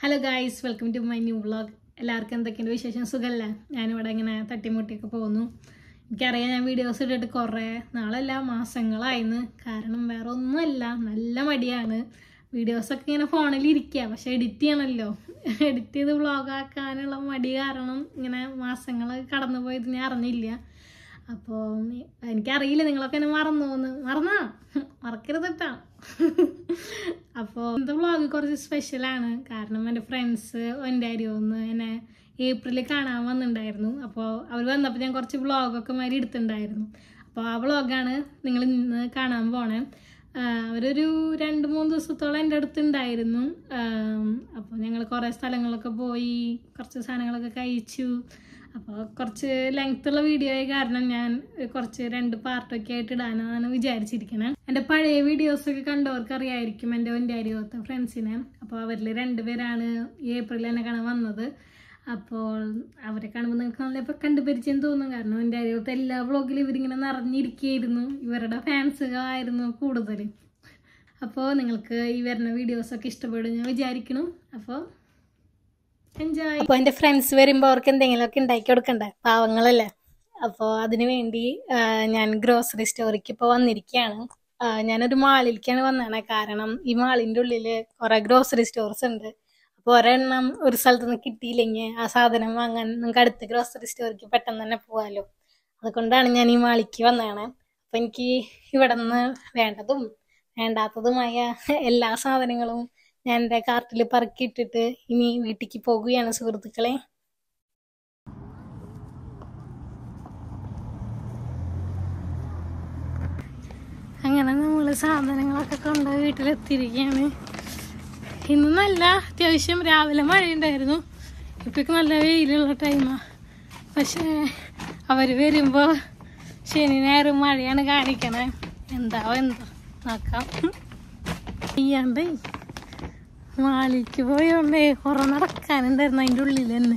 Hello guys, welcome to my new vlog. എല്ലാവർക്കും എന്തൊക്കെയുണ്ട് വിശേഷം? സുഖമല്ലേ? ഞാനിവിടെ ഇങ്ങനെ തട്ടിമുട്ടിയൊക്കെ പോകുന്നു. എനിക്കറിയാം ഞാൻ വീഡിയോസ് ഇട്ടിട്ട് കുറേ നാളല്ല മാസങ്ങളായിരുന്നു. കാരണം വേറെ ഒന്നുമല്ല, നല്ല മടിയാണ്. വീഡിയോസൊക്കെ ഇങ്ങനെ ഫോണിൽ ഇരിക്കുക, പക്ഷെ എഡിറ്റ് ചെയ്യണമല്ലോ. എഡിറ്റ് ചെയ്ത് വ്ളോഗാക്കാനുള്ള മടി കാരണം ഇങ്ങനെ മാസങ്ങൾ കടന്നു പോയത് ഞാൻ അറിഞ്ഞില്ല. അപ്പോൾ എനിക്കറിയില്ല നിങ്ങളൊക്കെ എന്നെ മറക്കരുതട്ടാ. അപ്പോൾ ഇന്നത്തെ വ്ളോഗ് കുറച്ച് സ്പെഷ്യലാണ്. കാരണം എൻ്റെ ഫ്രണ്ട്സ് എൻ്റെ അരിയൊന്ന് എന്നെ ഏപ്രിലിൽ കാണാൻ വന്നിട്ടുണ്ടായിരുന്നു. അപ്പോൾ അവർ വന്നപ്പോൾ ഞാൻ കുറച്ച് വ്ളോഗൊക്കെ മാതിരി എടുത്തിട്ടുണ്ടായിരുന്നു. അപ്പോൾ ആ വ്ളോഗാണ് നിങ്ങൾ ഇന്ന് കാണാൻ പോണേ. അവരൊരു 2-3 ദിവസത്തോളം എൻ്റെ അടുത്തുണ്ടായിരുന്നു. അപ്പോൾ ഞങ്ങൾ കുറേ സ്ഥലങ്ങളൊക്കെ പോയി, കുറച്ച് സാധനങ്ങളൊക്കെ കഴിച്ചു. അപ്പോൾ കുറച്ച് ലെങ്ത്തുള്ള വീഡിയോ ആയ കാരണം ഞാൻ കുറച്ച് 2 പാർട്ടൊക്കെ ആയിട്ട് ഇടാനാണ് വിചാരിച്ചിരിക്കുന്നത്. എൻ്റെ പഴയ വീഡിയോസൊക്കെ കണ്ടവർക്ക് അറിയായിരിക്കും എൻ്റെ അരിയോത്ത ഫ്രണ്ട്സിനെ. അപ്പോൾ അവരിൽ 2 പേരാണ് ഏപ്രിൽ എന്നെ കാണാൻ വന്നത്. അപ്പോൾ അവരെ കാണുമ്പോൾ നിങ്ങൾക്ക് നല്ലപ്പോൾ കണ്ടുപരിചയം തോന്നും. കാരണം എൻ്റെ അരിയോത്ത എല്ലാ വ്ളോഗിലും ഇവരിങ്ങനെ നിറഞ്ഞിരിക്കുകയായിരുന്നു. ഇവരുടെ ഫാൻസുകളായിരുന്നു കൂടുതൽ. അപ്പോൾ നിങ്ങൾക്ക് ഈ വരുന്ന വീഡിയോസൊക്കെ ഇഷ്ടപ്പെടും ഞാൻ വിചാരിക്കണം. അപ്പോൾ എൻജോയ്. അപ്പോൾ എൻ്റെ ഫ്രണ്ട്സ് വരുമ്പോൾ അവർക്ക് എന്തെങ്കിലുമൊക്കെ ഉണ്ടാക്കി കൊടുക്കണ്ടേ, പാവങ്ങളല്ലേ. അപ്പോൾ അതിന് വേണ്ടി ഞാൻ ഗ്രോസറി സ്റ്റോറിക്ക് ഇപ്പോൾ വന്നിരിക്കുകയാണ്. ഞാനൊരു മാളിലേക്കാണ് വന്നതാണ്. കാരണം ഈ മാളിൻ്റെ ഉള്ളിൽ കുറേ ഗ്രോസറി സ്റ്റോർസ് ഉണ്ട്. അപ്പോൾ ഒരെണ്ണം ഒരു സ്ഥലത്ത് നിന്ന് കിട്ടിയില്ലെങ്കിൽ ആ സാധനം വാങ്ങാൻ നമുക്ക് അടുത്ത ഗ്രോസറി സ്റ്റോറിക്ക് പെട്ടെന്ന് തന്നെ പോകാമല്ലോ. അതുകൊണ്ടാണ് ഞാൻ ഈ മാളിക്ക് വന്നതാണ്. അപ്പോൾ എനിക്ക് ഇവിടെ നിന്ന് വേണ്ടതും വേണ്ടാത്തതുമായ എല്ലാ സാധനങ്ങളും ഞാൻ എൻ്റെ കാർട്ടിൽ പറക്കിയിട്ടിട്ട് ഇനി വീട്ടിലേക്ക് പോകുകയാണ് സുഹൃത്തുക്കളെ. അങ്ങനെ നമ്മൾ സാധനങ്ങളൊക്കെ കൊണ്ട് വീട്ടിലെത്തിയിരിക്കുകയാണ്. ഇന്ന് നല്ല അത്യാവശ്യം രാവിലെ മഴയുണ്ടായിരുന്നു. ഇപ്പോഴേക്ക് നല്ല വെയിലുള്ള ടൈമാണ്. പക്ഷേ അവർ വരുമ്പോൾ ശനി ഞായറും മഴയാണ് കാണിക്കണേ. എന്താ നോക്കാം. ചെയ്യാണ്ടേ മാളിക്ക് പോയോണ്ടേ കുറേ നടക്കാനുണ്ടായിരുന്നു അതിൻ്റെ ഉള്ളിൽ തന്നെ.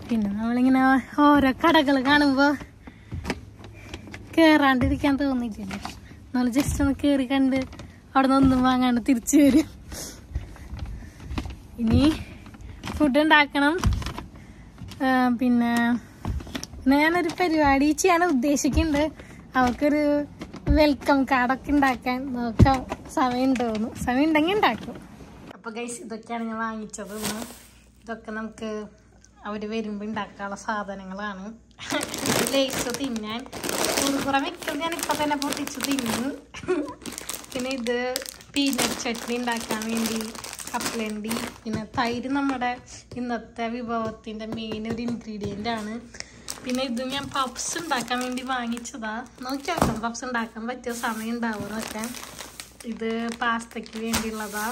പിന്നെ നമ്മളിങ്ങനെ ഓരോ കടകൾ കാണുമ്പോൾ കയറാണ്ടിരിക്കാൻ തോന്നിയിട്ടില്ല. നമ്മൾ ജസ്റ്റ് ഒന്ന് കയറി കണ്ട് അവിടെ നിന്ന് ഒന്നും വാങ്ങാണ്ട് തിരിച്ചു വരും. ഇനി ഫുഡ് ഉണ്ടാക്കണം. പിന്നെ ഞാനൊരു പരിപാടി ചെയ്യാൻ ഉദ്ദേശിക്കുന്നുണ്ട്. അവർക്കൊരു വെൽക്കം കാർഡൊക്കെ ഉണ്ടാക്കാൻ നോക്കാം. സമയം ഉണ്ടെങ്കിൽ ഉണ്ടാക്കും. അപ്പോൾ ഗൈസ്, ഇതൊക്കെയാണ് ഞാൻ വാങ്ങിച്ചത്. ഇതൊക്കെ നമുക്ക് അവർ വരുമ്പോൾ ഉണ്ടാക്കാനുള്ള സാധനങ്ങളാണ്. ലേസ് തിന്നാൻ കുറുകുറ വെക്കുന്നത് ഞാനിപ്പോൾ തന്നെ പൊട്ടിച്ച് തിന്നു. പിന്നെ ഇത് പീനട്ട് ചട്നി ഉണ്ടാക്കാൻ വേണ്ടി കപ്പലണ്ടി. പിന്നെ തൈര് നമ്മുടെ ഇന്നത്തെ വിഭവത്തിൻ്റെ മെയിൻ ഒരു ഇൻഗ്രീഡിയൻ്റ് ആണ്. പിന്നെ ഇത് ഞാൻ പപ്സ് ഉണ്ടാക്കാൻ വേണ്ടി വാങ്ങിച്ചതാ. നോക്കി നോക്കാം പപ്സ് ഉണ്ടാക്കാൻ പറ്റിയ സമയം ഉണ്ടാവുമെന്നൊക്കെ. ഇത് പാസ്തയ്ക്ക് വേണ്ടിയുള്ളതാ.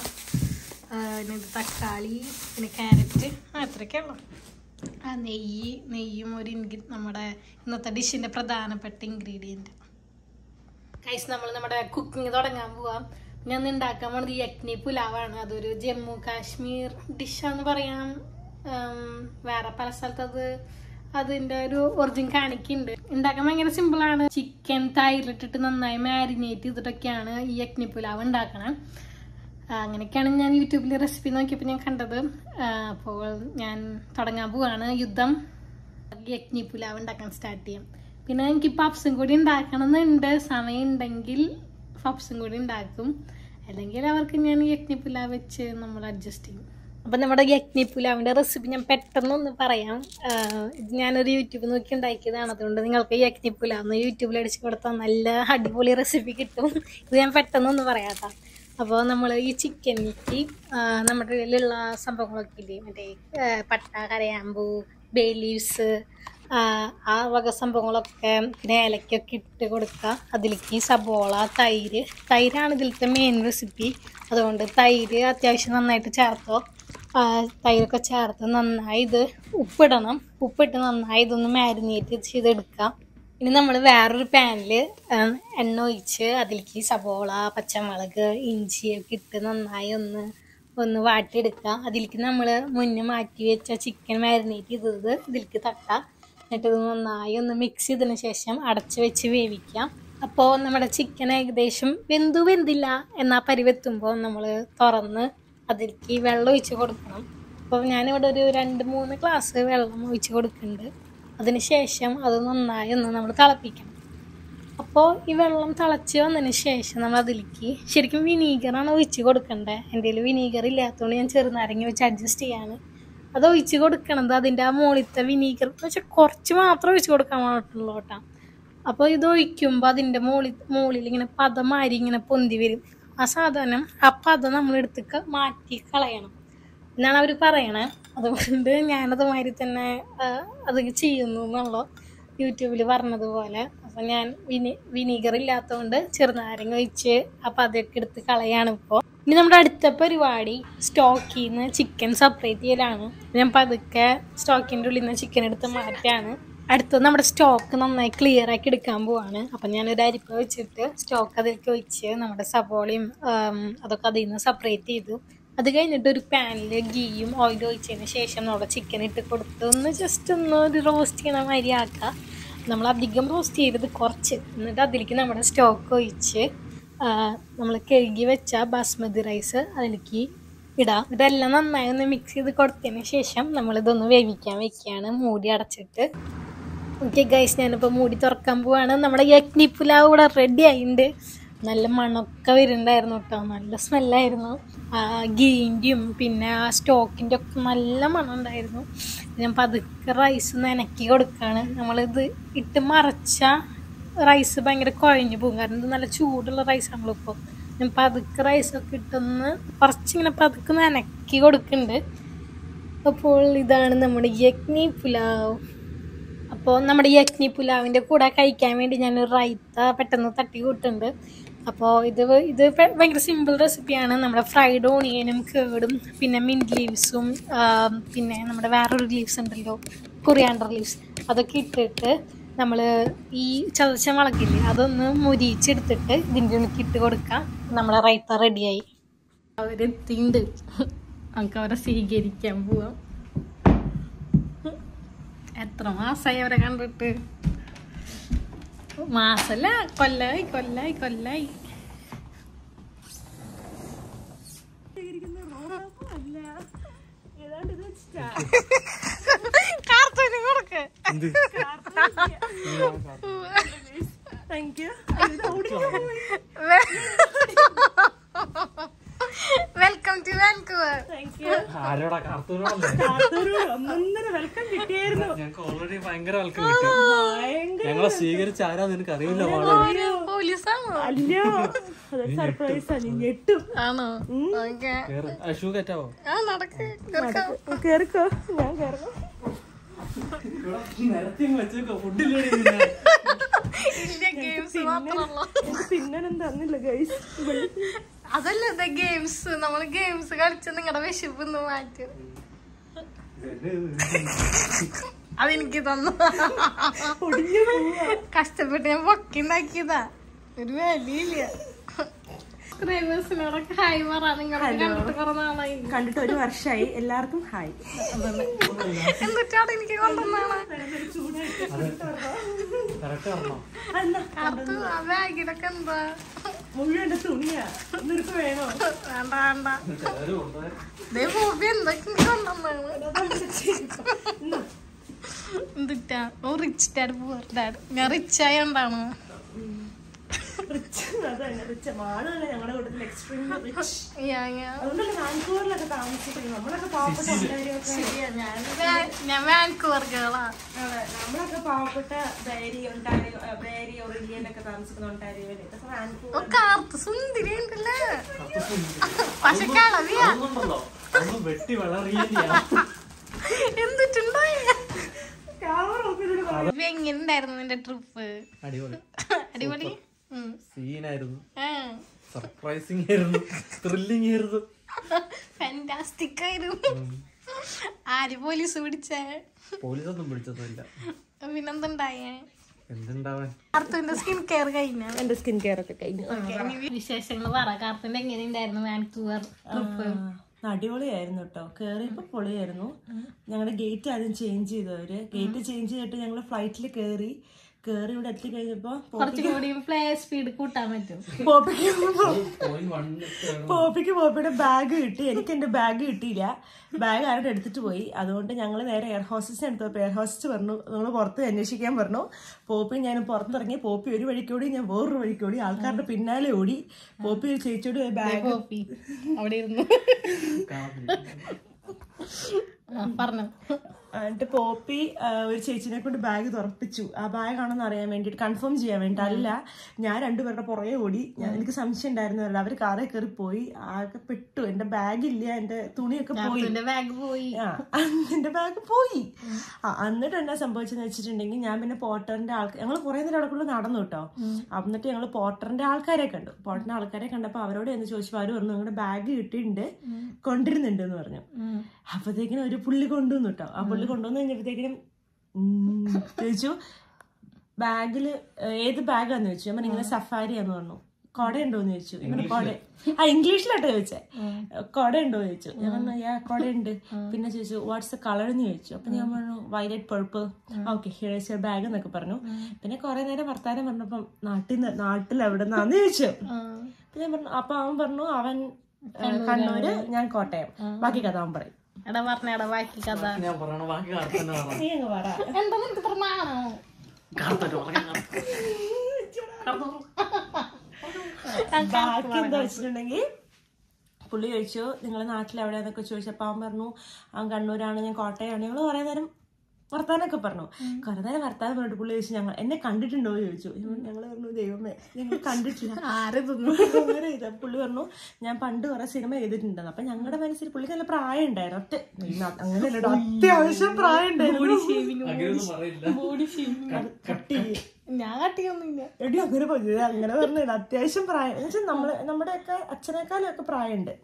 പിന്നെ ഇത് തക്കാളി, പിന്നെ ക്യാരറ്റ്, അത്രയൊക്കെ ഉള്ളു. നെയ്യും ഒരു നമ്മുടെ ഇന്നത്തെ ഡിഷിൻ്റെ പ്രധാനപ്പെട്ട ഇൻഗ്രീഡിയൻറ്റ്. ഗൈസ്, നമ്മുടെ കുക്കിംഗ് തുടങ്ങാൻ പോവാം. ഞാൻ ഉണ്ടാക്കാൻ പോണത് യക്നി പുലാവാണ്. അതൊരു ജമ്മു കാശ്മീർ ഡിഷാന്ന് പറയാം. വേറെ പല സ്ഥലത്ത് അതിൻ്റെ ഒരു ഒറിജിൻ കാണിക്കുന്നുണ്ട്. ഉണ്ടാക്കാൻ ഭയങ്കര സിമ്പിളാണ്. ചിക്കൻ തൈരിലിട്ടിട്ട് നന്നായി മാരിനേറ്റ് ചെയ്തിട്ടൊക്കെയാണ് ഈ യക്നി പുലാവ് ഉണ്ടാക്കണം. അങ്ങനെയൊക്കെയാണ് ഞാൻ യൂട്യൂബിൽ റെസിപ്പി നോക്കിയപ്പോൾ ഞാൻ കണ്ടത്. അപ്പോൾ ഞാൻ തുടങ്ങാൻ പോവാണ് യുദ്ധം. യക്നി പുലാവ് ഉണ്ടാക്കാൻ സ്റ്റാർട്ട് ചെയ്യാം. പിന്നെ എനിക്ക് പപ്സും കൂടി ഉണ്ടാക്കണമെന്നുണ്ട്. സമയം ഉണ്ടെങ്കിൽ പപ്സും കൂടി ഉണ്ടാക്കും. അല്ലെങ്കിൽ അവർക്ക് ഞാൻ യക്നി പുലാവ് വെച്ച് നമ്മൾ അഡ്ജസ്റ്റ് ചെയ്യും. അപ്പം നമ്മുടെ യക്നി പുലാവിൻ്റെ റെസിപ്പി ഞാൻ പെട്ടെന്നൊന്ന് പറയാം. ഇത് ഞാനൊരു യൂട്യൂബ് നോക്കി ഉണ്ടാക്കിയതാണ്. അതുകൊണ്ട് നിങ്ങൾക്ക് യക്നി പുലാവ് യൂട്യൂബിൽ അടിച്ച് കൊടുത്താൽ നല്ല അടിപൊളി റെസിപ്പി കിട്ടും. ഇത് ഞാൻ പെട്ടെന്നൊന്ന് പറയാം കേട്ടോ. അപ്പോൾ നമ്മൾ ഈ ചിക്കനിലേക്ക് നമ്മുടെ കയ്യിലുള്ള സംഭവങ്ങളൊക്കെ ഇല്ലേ, മറ്റേ പട്ട, കരയാമ്പൂ, ബേ ലീവ്സ്, ആ വക സംഭവങ്ങളൊക്കെ, പിന്നെ ഏലക്കൊക്കെ ഇട്ട് കൊടുക്കുക. അതിലേക്ക് സബോള, തൈരാണ് ഇതിലത്തെ മെയിൻ റെസിപ്പി. അതുകൊണ്ട് തൈര് അത്യാവശ്യം നന്നായിട്ട് ചേർത്തോ. തൈരൊക്കെ ചേർത്ത് നന്നായി ഇത് ഉപ്പിട്ട് നന്നായി ഇതൊന്ന് മാരിനേറ്റ് ചെയ്തെടുക്കാം. ഇനി നമ്മൾ വേറൊരു പാനിൽ എണ്ണ ഒഴിച്ച് അതിലേക്ക് സബോള, പച്ചമുളക്, ഇഞ്ചിയൊക്കെ ഇട്ട് നന്നായി ഒന്ന് വാട്ടിയെടുക്കുക. അതിലേക്ക് നമ്മൾ മുന്നേ മാറ്റി വെച്ച ചിക്കൻ മാരിനേറ്റ് ചെയ്തത് ഇതിലേക്ക് തട്ടാം. എന്നിട്ട് ഇത് നന്നായി ഒന്ന് മിക്സ് ചെയ്തതിന് ശേഷം അടച്ച് വെച്ച് വേവിക്കാം. അപ്പോൾ നമ്മുടെ ചിക്കൻ ഏകദേശം വെന്തില്ല എന്നാൽ പരിവെത്തുമ്പോൾ നമ്മൾ തുറന്ന് അതിലേക്ക് വെള്ളം ഒഴിച്ച് കൊടുക്കണം. അപ്പോൾ ഞാനിവിടെ ഒരു 2-3 ഗ്ലാസ് വെള്ളം ഒഴിച്ച് കൊടുക്കുന്നുണ്ട്. അതിന് ശേഷം അത് നന്നായി ഒന്ന് നമ്മൾ തിളപ്പിക്കണം. അപ്പോൾ ഈ വെള്ളം തിളച്ച് വന്നതിന് ശേഷം നമ്മൾ അതിലേക്ക് ശരിക്കും വിനീഗറാണ് ഒഴിച്ച് കൊടുക്കേണ്ടത്. എൻ്റെ കയ്യിൽ വിനീഗർ ഇല്ലാത്തതുകൊണ്ട് ഞാൻ ചെറുനാരങ്ങ വെച്ച് അഡ്ജസ്റ്റ് ചെയ്യാണ്. അത് ഒഴിച്ച് കൊടുക്കണത് അതിൻ്റെ ആ മുകളിലത്തെ വിനീഗർ എന്ന് വെച്ചാൽ കുറച്ച് മാത്രം ഒഴിച്ച് കൊടുക്കാൻ പാടുള്ളൂ കേട്ടോ. അപ്പോൾ ഇത് ഒഴിക്കുമ്പോൾ അതിൻ്റെ മുകളിൽ ഇങ്ങനെ പദമാരി ഇങ്ങനെ പൊന്തി വരും. ആ സാധനം ആ പദം നമ്മളെടുത്ത് മാറ്റി കളയണം എന്നാണ് അവർ പറയണേ. അതുകൊണ്ട് ഞാനതുമാതിരി തന്നെ അത് ചെയ്യുന്നു എന്നുള്ള യൂട്യൂബിൽ പറഞ്ഞതുപോലെ. അപ്പം ഞാൻ വിനീഗർ ഇല്ലാത്തതുകൊണ്ട് ചെറുനാരങ്ങ ഒഴിച്ച് അപ്പം അതൊക്കെ എടുത്ത് കളയാണ് ഇപ്പോൾ. ഇനി നമ്മുടെ അടുത്ത പരിപാടി സ്റ്റോക്കിൽ നിന്ന് ചിക്കൻ സെപ്പറേറ്റ് ചെയ്യലാണ്. ഞാൻ പതുക്കെ സ്റ്റോക്കിൻ്റെ ഉള്ളിൽ നിന്ന് ചിക്കൻ എടുത്ത് മാറ്റാണ്. അടുത്തത് നമ്മുടെ സ്റ്റോക്ക് നന്നായി ക്ലിയർ ആക്കി എടുക്കാൻ പോവാണ്. അപ്പം ഞാനൊരു അരിപ്പ വെച്ചിട്ട് സ്റ്റോക്ക് അതിലേക്ക് ഒഴിച്ച് നമ്മുടെ സവോളയും അതൊക്കെ അതിൽ നിന്ന് സെപ്പറേറ്റ് ചെയ്തു. അത് കഴിഞ്ഞിട്ട് ഒരു പാനിൽ ഗീയും ഓയിലും ഒഴിച്ചതിന് ശേഷം നമ്മുടെ ചിക്കൻ ഇട്ട് കൊടുത്ത് ഒന്ന് ജസ്റ്റ് ഒന്ന് ഒരു റോസ്റ്റ് ചെയ്യണ മാതിരി ആക്കുക. നമ്മൾ അധികം റോസ്റ്റ് ചെയ്തത് കുറച്ച്, എന്നിട്ട് അതിലേക്ക് നമ്മുടെ സ്റ്റോക്ക് ഒഴിച്ച് നമ്മൾ കഴുകി വെച്ച ബാസ്മതി റൈസ് അതിലേക്ക് ഇടാം. ഇതെല്ലാം നന്നായി ഒന്ന് മിക്സ് ചെയ്ത് കൊടുത്തതിന് ശേഷം നമ്മളിതൊന്ന് വേവിക്കാൻ വെക്കുകയാണ് മൂടി അടച്ചിട്ട്. ഓക്കെ ഗൈസ്, ഞാനിപ്പോൾ മൂടി തുറക്കാൻ പോവാണ്. നമ്മുടെ യക്നി പുലാവ് ഇവിടെ റെഡി ആയിട്ടുണ്ട്. നല്ല മണമൊക്കെ വരുന്നുണ്ടായിരുന്നു കേട്ടോ, നല്ല സ്മെല്ലായിരുന്നു. ഗീൻ്റെയും പിന്നെ ആ സ്റ്റോക്കിൻ്റെ ഒക്കെ നല്ല മണം ഉണ്ടായിരുന്നു. ഞാൻ പതുക്കെ റൈസ് നനക്കി കൊടുക്കുകയാണ്. നമ്മളിത് ഇട്ട് മറച്ച റൈസ് ഭയങ്കര കുഴഞ്ഞു പോകും, കാരണം ഇത് നല്ല ചൂടുള്ള റൈസാണല്ലോ. ഇപ്പോൾ ഞാൻ പതുക്കെ റൈസൊക്കെ ഇട്ടൊന്ന് കുറച്ചിങ്ങനെ പതുക്കെ നനക്കി കൊടുക്കുന്നുണ്ട്. അപ്പോൾ ഇതാണ് നമ്മുടെ യക്നി പുലാവ്. അപ്പോൾ നമ്മുടെ യക്നി പുലാവിൻ്റെ കൂടെ കഴിക്കാൻ വേണ്ടി ഞാനൊരു റൈത്ത പെട്ടെന്ന് തട്ടി കൂട്ടുന്നുണ്ട്. അപ്പോൾ ഇത് ഭയങ്കര സിമ്പിൾ റെസിപ്പിയാണ്. നമ്മുടെ ഫ്രൈഡ് ഓണിയനും കേടും പിന്നെ മിൻറ്റ് ലീവ്സും പിന്നെ നമ്മുടെ വേറൊരു ലീവ്സ് ഉണ്ടല്ലോ, കൊറിയാണ്ടർ ലീവ്സ്, അതൊക്കെ ഇട്ടിട്ട് നമ്മൾ ഈ ചതച്ച മുളകില്ലേ അതൊന്ന് മുരിച്ചെടുത്തിട്ട് ഇതിൻ്റെ ഉള്ളിൽ ഇട്ട് കൊടുക്കാം. നമ്മളെ റൈത്ത റെഡിയായി. അവരെത്തിണ്ട്, നമുക്ക് അവരെ സ്വീകരിക്കാൻ പോവാം. എത്ര മാസമായി അവരെ കണ്ടിട്ട്? മാസല്ല, കൊല്ലായി. Welcome to Vancouver. ഓൾറെഡി ഭയങ്കര വെൽക്കം കിട്ടി. ഞങ്ങളെ സ്വീകരിച്ച ആരാ നിനക്ക് അറിയില്ല. ആണോ? ഷൂ കയറ്റാവോ? കേറിക്കോ, ഞാൻ കേറണം. പിന്നൊന്നും തന്നില്ല ഗൈസ്. അതല്ല ഗെയിംസ്, നമ്മള് ഗെയിംസ് കളിച്ച് നിങ്ങളുടെ വിശപ്പൊന്ന് മാറ്റും. അതെനിക്ക് തന്നു, കഷ്ടപ്പെട്ട് ഞാൻ പൊക്കിണ്ടാക്കിയതാ, ഒരു വലിയില്ല. സബ്സ്ക്രൈബേഴ്സിനോടൊക്കെ ഹായ് പറ. നിങ്ങളെ കണ്ടിട്ട് 1 വർഷമായി. എല്ലാവർക്കും ഹായ്. എന്നിട്ടാണ് എനിക്ക് കൊണ്ടുവന്നാണ് ബാഗിലൊക്കെ എന്താ മുഴുവൻ തുണിയാ. നിനക്ക് വേണോ? വേണ്ട മൂവി എന്തൊക്കെ കൊണ്ടുവന്നാണ്. എന്തിട്ടാ ഓ റിച്ച് ഡാഡ് പൂർ ഡാഡ്. ഞാൻ റിച്ച് ആയോണ്ടാണ്. ഞങ്ങളുടെ കൂട്ടത്തിൽ എക്സ്ട്രീംലി റിച്ച്. അതുകൊണ്ടല്ലേ വാൻകൂവറിലൊക്കെ താമസിക്കുന്നത്. നമ്മളൊക്കെ പാവപ്പെട്ട ഞാൻ വാൻകൂവർ ഗേളാ. നമ്മളൊക്കെ പാവപ്പെട്ട ബേരി ഒറിലിയനൊക്കെ താമസിക്കുന്ന ഒണ്ടാരിയോയില്. ഇതൊക്കെ വാൻകൂവർ. കാർത്ത് സുന്ദരി ഉണ്ടല്ലേ, പക്ഷെ കളവിയാ. എന്തിട്ടുണ്ടായി? എങ്ങനെയുണ്ടായിരുന്നു നിന്റെ ട്രിപ്പ്? അടിപൊളി സീനായിരുന്നു, സർപ്രൈസിംഗ് ആയിരുന്നു, ത്രില്ലിംഗ് ആയിരുന്നു, ഫാന്റാസ്റ്റിക് ആയിരുന്നു. ആര് പോലീസ് പിടിച്ചേ? പോലീസൊന്നും പിടിച്ചൊന്നുമില്ല. പിന്നെന്തുണ്ടായേ? എന്തുണ്ടാവാൻ? കാർത്തുവിന്റെ സ്കിൻ കെയർ കഴിഞ്ഞ? എന്റെ സ്കിൻ കെയർ ഒക്കെ കഴിഞ്ഞു. വിശേഷങ്ങൾ പറ. കാർത്തുവിന്റെ എങ്ങനെയുണ്ടായിരുന്നു വാൻകൂവർ ട്രിപ്പ്? അടിപൊളിയായിരുന്നു കേട്ടോ. കയറിയപ്പോ പൊളിയായിരുന്നു. ഞങ്ങളുടെ ഗേറ്റ് ആദ്യം ചേഞ്ച് ചെയ്തവര്. ഗേറ്റ് ചേഞ്ച് ചെയ്തിട്ട് ഞങ്ങൾ ഫ്ലൈറ്റിൽ കയറി. കേറി ഇവിടെ എത്തി കഴിഞ്ഞപ്പോ കുറച്ചുകൂടി പ്ലേ സ്പീഡ് കൂട്ടാൻ പറ്റും. പോപ്പിയുടെ ബാഗ് കിട്ടി. എനിക്ക് എന്റെ ബാഗ് കിട്ടിയില്ല. ബാഗ് ആരുടെ എടുത്തിട്ട് പോയി. അതുകൊണ്ട് ഞങ്ങൾ നേരെ എയർ ഹോസ്റ്റസിന് എടുത്തപ്പോൾ എയർ ഹോസ്റ്റസ് പറഞ്ഞു നിങ്ങൾ പുറത്ത് അന്വേഷിക്കാൻ പറഞ്ഞു. പോപ്പി ഞാൻ പുറത്തിറങ്ങി. പോപ്പി ഒരു വഴിക്കോടി, ഞാൻ വേറൊരു വഴിക്കോടി. ആൾക്കാരുടെ പിന്നാലെ ഓടി. പോപ്പി ഒരു ചേച്ചിയോട് ബാഗ് അവിടെ ഇരുന്നു പറഞ്ഞു. എന്നിട്ട് പോപ്പി ഒരു ചേച്ചിനെ കൊണ്ട് ബാഗ് തുറപ്പിച്ചു. ആ ബാഗ് ആണെന്ന് അറിയാൻ വേണ്ടിട്ട്, കൺഫേം ചെയ്യാൻ വേണ്ടി. അല്ല, ഞാൻ രണ്ടുപേരുടെ പുറകെ ഓടി. എനിക്ക് സംശയം ഉണ്ടായിരുന്നല്ലോ. അവര് കാറിൽ കയറി പോയി. ആകെ പെട്ടു. എന്റെ ബാഗ് ഇല്ല, എന്റെ തുണിയൊക്കെ പോയി. എന്റെ ബാഗ് പോയി. എന്നിട്ട് എന്നാ സംഭവിച്ചെന്ന് വെച്ചിട്ടുണ്ടെങ്കിൽ, ഞാൻ പിന്നെ പോർട്ടറിന്റെ ആൾക്കാർ, ഞങ്ങൾ കുറെ നേരം അവിടെ നടന്നു കേട്ടോ. എന്നിട്ട് ഞങ്ങൾ പോർട്ടറിന്റെ ആൾക്കാരെ കണ്ടു. പോർട്ടറിന്റെ ആൾക്കാരെ കണ്ടപ്പോ അവരോട് എന്ന് ചോദിച്ചു. അവര് പറഞ്ഞു നിങ്ങളുടെ ബാഗ് കിട്ടിയിട്ടുണ്ട്, കൊണ്ടിരുന്നുണ്ട് എന്ന് പറഞ്ഞു. അപ്പത്തേക്കിനും ഒരു പുള്ളി കൊണ്ടുവന്നു കേട്ടോ. ആ പുള്ളി കൊണ്ടുവന്ന് കഴിഞ്ഞപ്പോഴത്തേക്കിനും ചോദിച്ചു ബാഗില് ഏത് ബാഗാന്ന് ചോദിച്ചു. ഞാൻ ഇങ്ങനെ സഫാരിയാന്ന് പറഞ്ഞു. കൊട ഉണ്ടോന്ന് ചോദിച്ചു. ഇങ്ങനെ കൊട ഇംഗ്ലീഷിലാട്ടോ ചോദിച്ചേ. കൊട ഉണ്ടോന്ന് ചോദിച്ചു. ഞാൻ പറഞ്ഞു കൊടയുണ്ട്. പിന്നെ ചോദിച്ചു വാട്ട്സ് കളർ എന്ന് ചോദിച്ചു. അപ്പൊ ഞാൻ പറഞ്ഞു violet purple. Okay here's your bag എന്നൊക്കെ പറഞ്ഞു. പിന്നെ കുറെ നേരം വർത്താനം പറഞ്ഞപ്പം നാട്ടിൽ എവിടെ നിന്നാന്ന് ചോദിച്ചു. അപ്പൊ ഞാൻ പറഞ്ഞു. അപ്പൊ അവൻ പറഞ്ഞു അവൻ കണ്ണൂര്, ഞാൻ കോട്ടയം. ബാക്കി കഥ അവൻ പറയും. ബാക്കി കഥ എന്താ വെച്ചിട്ടുണ്ടെങ്കിൽ, പുള്ളി ചോദിച്ചു നിങ്ങളെ നാട്ടിൽ എവിടെയാന്നൊക്കെ ചോദിച്ചപ്പോ അവൻ പറഞ്ഞു അവൻ കണ്ണൂരാണ്, ഞാൻ കോട്ടയമാണ്. ഞങ്ങൾ കുറെ നേരം വർത്താനൊക്കെ പറഞ്ഞു. കുറെ നേരം വർത്താനം പറഞ്ഞിട്ട് പുള്ളി ചോദിച്ചു ഞങ്ങൾ എന്നെ കണ്ടിട്ടുണ്ടോ ചോദിച്ചു. ഞങ്ങൾ പറഞ്ഞു ദൈവമേ ഞങ്ങൾ കണ്ടിട്ടില്ല. പുള്ളി പറഞ്ഞു ഞാൻ പണ്ട് കുറെ സിനിമ ചെയ്തിട്ടുണ്ടെന്ന്. അപ്പൊ ഞങ്ങളുടെ മനസ്സിൽ പുള്ളിക്ക് നല്ല പ്രായം ഉണ്ടായിരുന്നു. അങ്ങനെയല്ലോ, അത്യാവശ്യം പ്രായം ഉണ്ടായിരുന്നു. ഞാൻ കട്ടിയൊന്നുമില്ല എടി അങ്ങനെ പറഞ്ഞു. അങ്ങനെ പറഞ്ഞില്ല, അത്യാവശ്യം പ്രായം എന്ന് വെച്ചാൽ നമ്മുടെയൊക്കെ അച്ഛനേക്കാളും ഒക്കെ പ്രായമുണ്ട്.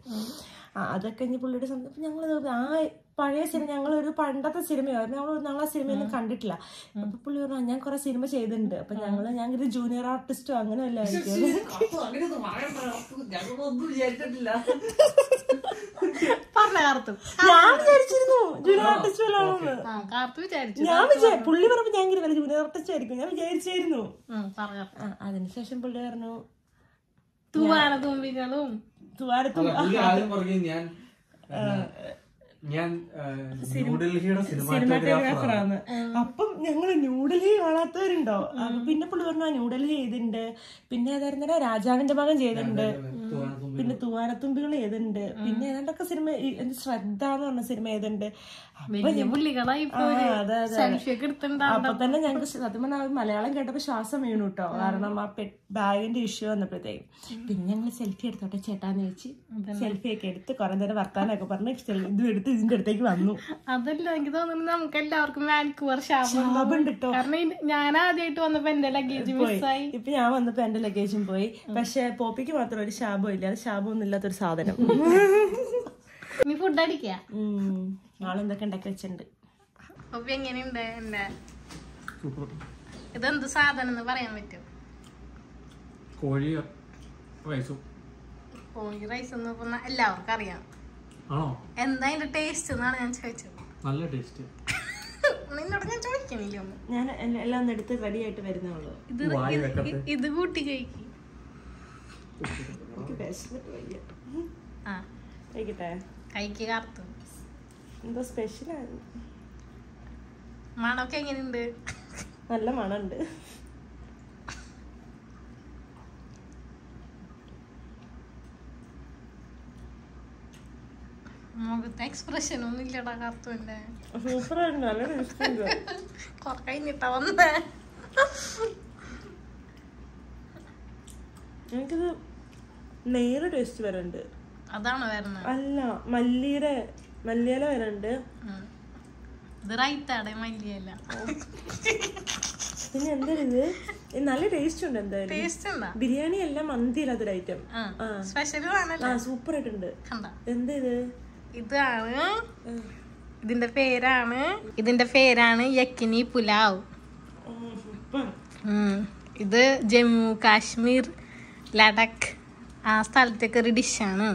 അതൊക്കെ ഇനി പുള്ളിയുടെ സ്വന്തം. ഞങ്ങൾ ആ പഴയ സിനിമ, ഞങ്ങളൊരു പണ്ടത്തെ സിനിമയായിരുന്നു. ഞങ്ങൾ ആ സിനിമയൊന്നും കണ്ടിട്ടില്ല. അപ്പൊ പുള്ളി പറഞ്ഞു ഞാൻ കുറെ സിനിമ ചെയ്തിട്ടുണ്ട്. അപ്പൊ ഞങ്ങളൊരു ജൂനിയർ ആർട്ടിസ്റ്റോ അങ്ങനെ അല്ല. ഞാൻ വിചാരിച്ചിരുന്നു ജൂനിയർ ആർട്ടിസ്റ്റ് വല്ലാണെന്ന്. ഞാൻ പുള്ളി പറഞ്ഞപ്പോ ഞാൻ വല്ല ജൂനിയർ ആർട്ടിസ്റ്റ് ആയിരിക്കും ഞാൻ വിചാരിച്ചായിരുന്നു. അതിനുശേഷം പുള്ളി പറഞ്ഞു തുവാരത്തുമ്പികളും ഞാൻ ന്യൂഡൽഹിയുടെ സിനിമാറ്റോഗ്രാഫറാണ്. അപ്പം ഞങ്ങള് ന്യൂഡൽഹി കാണാത്തവരുണ്ടോ? അപ്പൊ പിന്നെ പുള്ളി പറഞ്ഞു ന്യൂഡൽഹി ചെയ്തിട്ടുണ്ട്. പിന്നെ ഏതായിരുന്ന രാജാവിന്റെ മകൻ ചെയ്തിട്ടുണ്ട്. പിന്നെ തൂവാനത്തുമ്പികൾ ചെയ്തിട്ടുണ്ട്. പിന്നെ ഏതാണ്ടൊക്കെ സിനിമ, ശ്രദ്ധ എന്ന് പറഞ്ഞ സിനിമ ചെയ്തിട്ടുണ്ട്. അപ്പൊ തന്നെ ഞങ്ങൾക്ക് സത്യം പറഞ്ഞാൽ മലയാളം കേട്ടപ്പോ ശ്വാസം വീണു കേട്ടോ. കാരണം ആ ബാഗിന്റെ ഇഷ്യൂ വന്നപ്പോഴത്തേക്കും. പിന്നെ ഞങ്ങള് സെൽഫി എടുത്തോട്ടെ ചേട്ടാന്ന് ചോദിച്ചു. സെൽഫി ഒക്കെ എടുത്ത് കുറെ നേരം വർത്താനൊക്കെ പറഞ്ഞ് ഇതും എടുത്ത് ഇതിന്റെ അടുത്തേക്ക് വന്നു. അതല്ല എനിക്ക് തോന്നുന്നു നമുക്ക് എല്ലാവർക്കും വാൻകൂവർ ശാപം കിട്ടും. കാരണം ഞാൻ ആദ്യമായിട്ട് വന്നപ്പോ എന്റെ ലഗേജ് മിസ്സായി. ഇപ്പൊ ഞാൻ വന്നപ്പോ എന്റെ ലഗേജും പോയി. പക്ഷെ പോപ്പിക്ക് മാത്രം ഒരു ശാപം ഇല്ല. അത് ശാപമൊന്നും ഇല്ലാത്തൊരു സാധനം. നീ ഫുഡ് അടിക്കാ നാളെ എന്തൊക്കെ ഉണ്ടാക്കി വെച്ചിട്ടുണ്ട്. പോപ്പി എങ്ങനെയുണ്ട്? എന്റെ ഇതെന്ത് സാധനം എന്ന് പറയാൻ പറ്റും? കോഴി റൈസും. കോഴി റൈസ് എന്ന് എല്ലാവർക്കും അറിയാം. എന്താ അതിന്റെ ടേസ്റ്റ് എന്നാണ് ഞാൻ ചോദിച്ചത്. നല്ല ടേസ്റ്റ്. നിന്നോട് ഞാൻ ചോദിക്കണില്ല ഒന്നും. ഞാൻ എല്ലാം എടുത്ത് റെഡി ആയിട്ട് വരുന്നുള്ളൂ. ഇത് കൂട്ടി കഴിക്കും. കൈക്ക് കറുത്തു. എന്തോ സ്പെഷ്യലാണ്. മണമൊക്കെ എങ്ങനെയുണ്ട്? നല്ല മണമുണ്ട്. മുഖത്തെ എക്സ്പ്രഷൻ ഒന്നും ഇല്ലടാ കറുത്തുണ്ട്. കൊറേ കഴിഞ്ഞിട്ടാ വന്നേ. എനിക്കിത് നെയ്യുടെ ടേസ്റ്റ് വരണ്ട്. അതാണോ വരുന്നത്? അല്ല, മല്ലിയില വരണ്ട്. ഇത് റൈത്താടെ മല്ലിയില. പിന്നെ എന്താ ഇത്? നല്ല ടേസ്റ്റ് ഉണ്ട്. എന്തായാലും ബിരിയാണി അല്ല, മന്തി അല്ലാത്തൊരു ഐറ്റം. സൂപ്പർ ആയിട്ടുണ്ട്. എന്താ ഇത്? ഇതാണ് ഇതിന്റെ പേരാണ് യക്കിനി പുലാവ്. ഇത് ജമ്മു കാശ്മീർ ലഡാക്ക് ആ സ്ഥലത്തേക്ക് ഒരു ഡിഷാണ്.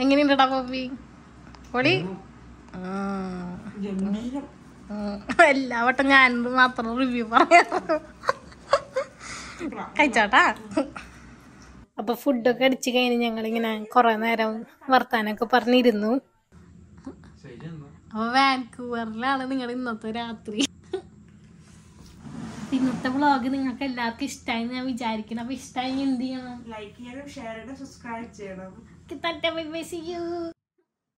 എങ്ങനെയുണ്ടാ പോപ്പി? പൊളി. എല്ലാ വട്ടം ഞാൻ മാത്രം റിവ്യൂ പറയാറ്. കഴിച്ചോട്ടാ. അപ്പൊ ഫുഡൊക്കെ അടിച്ചു കഴിഞ്ഞ് ഞങ്ങളിങ്ങനെ കൊറേ നേരം വർത്താനൊക്കെ പറഞ്ഞിരുന്നു. അപ്പൊ വാൻകൂവറിലാണ് നിങ്ങൾ ഇന്നത്തെ രാത്രി. ഇന്നത്തെ വ്ളോഗ് നിങ്ങൾക്ക് എല്ലാവർക്കും ഇഷ്ടമായി ഞാൻ വിചാരിക്കണം. അപ്പൊ ഇഷ്ടമായി എന്ത് ചെയ്യണം? ലൈക്ക് ചെയ്യണം, ഷെയർ ചെയ്യണം, സബ്സ്ക്രൈബ് ചെയ്യണം. See you.